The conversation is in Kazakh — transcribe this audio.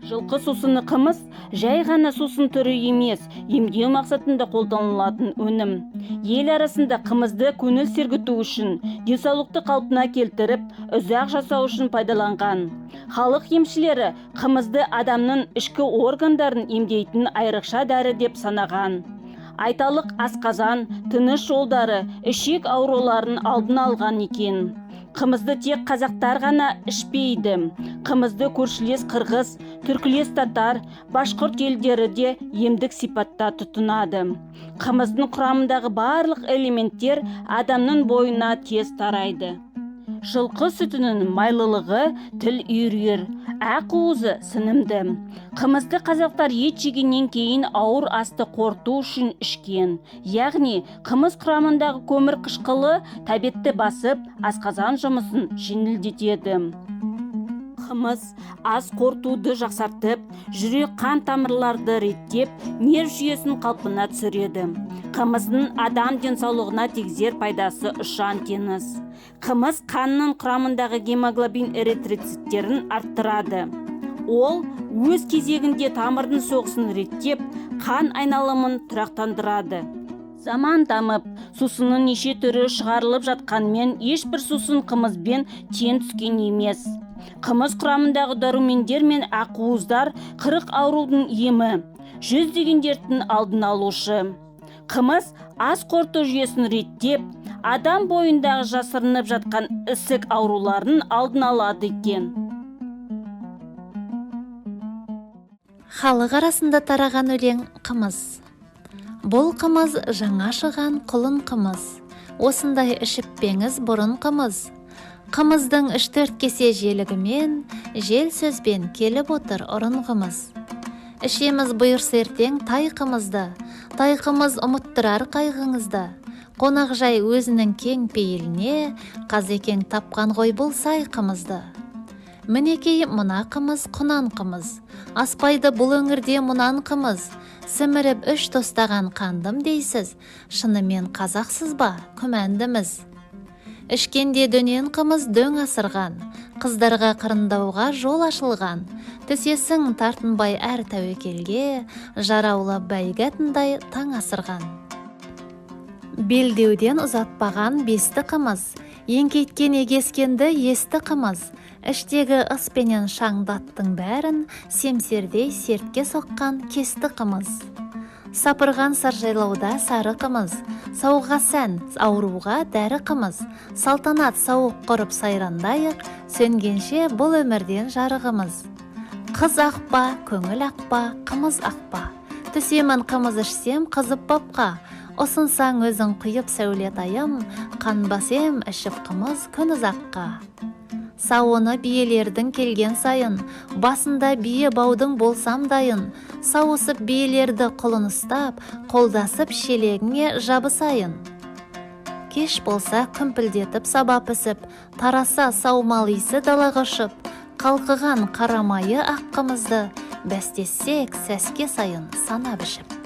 Жылқы сусыны қымыз жай ғана сусын түрі емес, емдеу мақсатында қолданылатын өнім. Ел арасында қымызды көңіл сергіту үшін, денсаулықты қалпына келтіріп, ұзақ жасау үшін пайдаланған. Халық емшілері қымызды адамның ішкі органдарын емдейтін айрықша дәрі деп санаған. Айталық асқазан, тыныс жолдары, ішек ауруларын алдын алған екен. Қымызды тек қазақтар ғана ішпейді. Қымызды көршілес қырғыз, түркілес татар, башқұрт елдері де емдік сипатта тұтынады. Қымыздың құрамындағы барлық элементтер адамның бойына тез тарайды. Жылқы сүтінің майлылығы тіл үйірер, ақуызы сіңімді. Қымызды қазақтар ет жегеннен кейін ауыр асты қорыту үшін ішкен. Яғни қымыз құрамындағы көмір қышқылы тәбетті басып, асқазан жұмысын жеңілдетеді. Қымыз ас қорытуды жақсартып, жүрек қан тамырларды реттеп, нерв жүйесін қалпына түсіреді. Қымыздың адам денсаулығына тигізер пайдасы ұшан теңіз. Қымыз қанның құрамындағы гемоглобин эритроциттерін арттырады. Ол өз кезегінде тамырдың соғысын реттеп, қан айналымын тұрақтандырады. Заман дамып, сусынның неше түрі шығарылып жатқанмен, ешбір сусын қымызбен тең түскен емес. Қымыз құрамындағы дәрумендер мен ақуыздар 40 аурудың емі, 100 деген дерттің алдын алушы. Қымыз ас қорыту жүйесін реттеп, адам бойындағы жасырынып жатқан ісік ауруларын алдын алады екен. Халық арасында тараған өлең қымыз. Бұл қымыз жаңа шыған құлын қымыз. Осындай ішіп пеңіз бұрын қымыз. Қымыздың 3-4 кесе желігімен, жел сөзбен келіп отыр ұрын қымыз. Ішеміз бұйырса ертең тай қымызды, тай қымыз ұмыттырар қайғыңызды. Қонақ жай өзінің кең пейіліне, қазекең тапқан ғой бұл сай қымызды. Мінекей мұна қымыз құнан қымыз, аспайды бұл өңірде мұнан қымыз. Сіміріп 3 тостаған қандым дейсіз, шынымен қазақсыз ба, күмәндіміз. Ішкенде дөнен қымыз дөң асырған, қыздарға қырындауға жол ашылған. Түсесің тартынбай әр тәуекелге, жараулы бәйгәтіндай таң асырған. Белдеуден ұзатпаған бесті қымыз, еңкейткен егескенді есті қымыз. Іштегі ыспенен шаңдаттың бәрін, семсердей сертке соққан кесті қымыз. Сапырған саржайлауда сары қымыз, сауға сән, ауруға дәрі қымыз. Салтанат сауық құрып сайрандайық, сөнгенше бұл өмірден жарығымыз. Қыз ақпа, көңіл ақпа, қымыз ақпа. Түсемін қымыз ішсем қызып бапқа. Осынсаң өзің құйып сәулет айым, қанбасем ішіп қымыз күн ұзаққа. Сауыны биелердің келген сайын, басында бие баудың болсам дайын. Сауысып биелерді құлын ұстап, қолдасып шелегіңе жабысайын. Кеш болса күмпілдетіп саба пісіп, тараса саумал исі далаға ұшып, қалқыған қарамайы ақ қымызды, бәстессек сәске сайын сана бішіп.